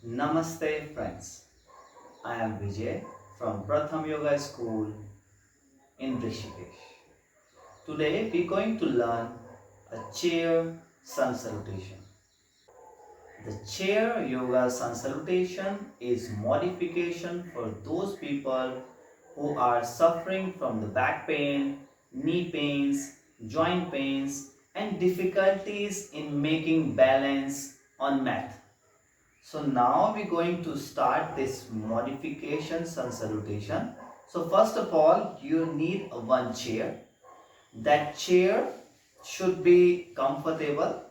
Namaste friends, I am Vijay from Pratham Yoga School in Rishikesh. Today we are going to learn a chair sun salutation. The chair yoga sun salutation is modification for those people who are suffering from the back pain, knee pains, joint pains and difficulties in making balance on mat. So now we're going to start this modification sun salutation. So first of all, you need one chair. That chair should be comfortable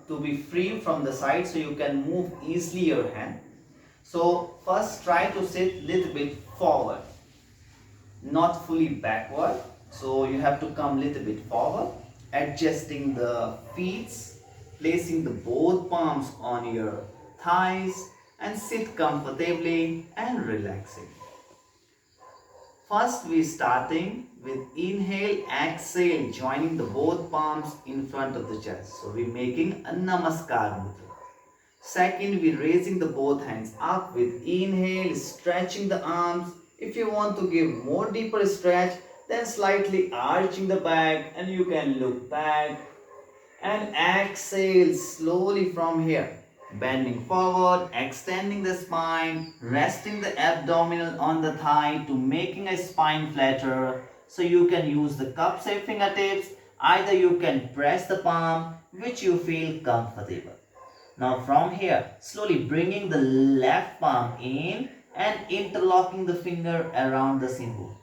to be free from the side so you can move easily your hand. So first try to sit little bit forward, not fully backward. So you have to come little bit forward, adjusting the feet, placing the both palms on your thighs and sit comfortably and relaxing. First we starting with inhale, exhale, joining the both palms in front of the chest. So we making a namaskar mudra. Second, we raising the both hands up with inhale, stretching the arms. If you want to give more deeper stretch, then slightly arching the back and you can look back and exhale slowly from here. Bending forward, extending the spine, resting the abdominal on the thigh to making a spine flatter. So you can use the cup shaped fingertips. Either you can press the palm which you feel comfortable. Now from here, slowly bringing the left palm in and interlocking the finger around the shin bone.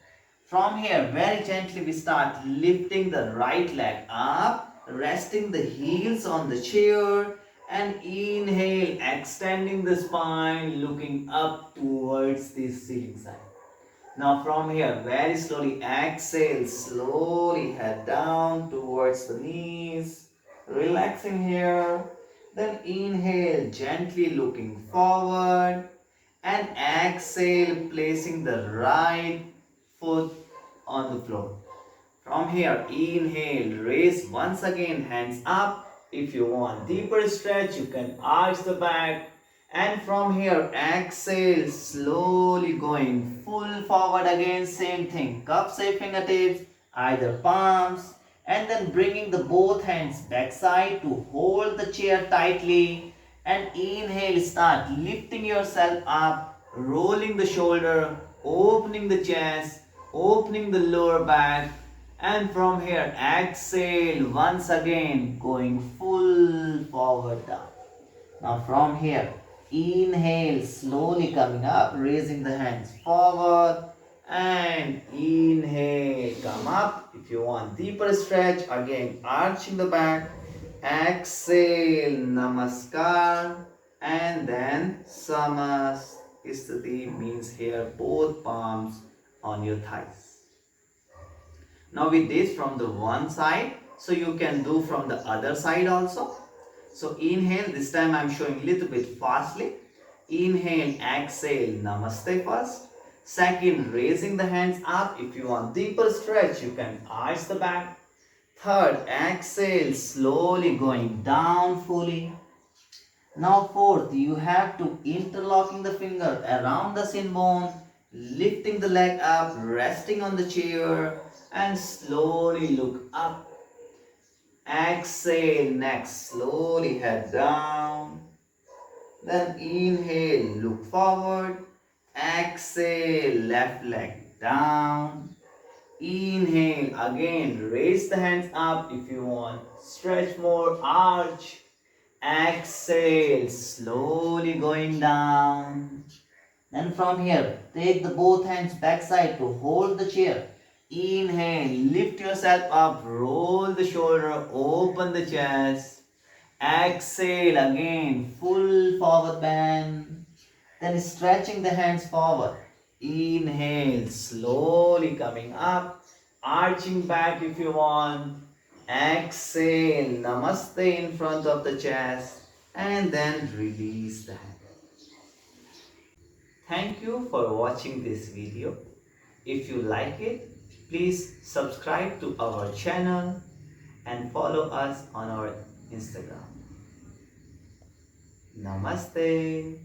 From here, very gently we start lifting the right leg up, resting the heels on the chair and inhale, extending the spine, looking up towards the ceiling side. Now from here, very slowly exhale, slowly head down towards the knees, relaxing here. Then inhale, gently looking forward and exhale, placing the right foot on the floor. From here, inhale, raise once again, hands up. If you want deeper stretch, you can arch the back. And from here, exhale, slowly going full forward again, same thing. Cup shape fingertips, either palms, and then bringing the both hands backside to hold the chair tightly. And inhale, start lifting yourself up, rolling the shoulder, opening the chest, opening the lower back. And from here, exhale once again, going full forward down. Now from here, inhale, slowly coming up, raising the hands forward. And inhale, come up. If you want deeper stretch, again arching the back. Exhale, namaskar. And then samastiti means here both palms on your thighs. Now we did from the one side, so you can do from the other side also. So inhale, this time I am showing a little bit fastly. Inhale, exhale, namaste first. Second, raising the hands up. If you want deeper stretch, you can arch the back. Third, exhale, slowly going down fully. Now fourth, you have to interlocking the finger around the shin bone, lifting the leg up, resting on the chair and slowly look up. Exhale, next, slowly head down. Then inhale, look forward. Exhale, left leg down. Inhale, again, raise the hands up if you want. Stretch more, arch. Exhale, slowly going down. Then from here, take the both hands backside to hold the chair. Inhale, lift yourself up, roll the shoulder, open the chest. Exhale again, full forward bend. Then stretching the hands forward. Inhale, slowly coming up, arching back if you want. Exhale, namaste in front of the chest and then release the hand. Thank you for watching this video. If you like it, please subscribe to our channel and follow us on our Instagram. Namaste.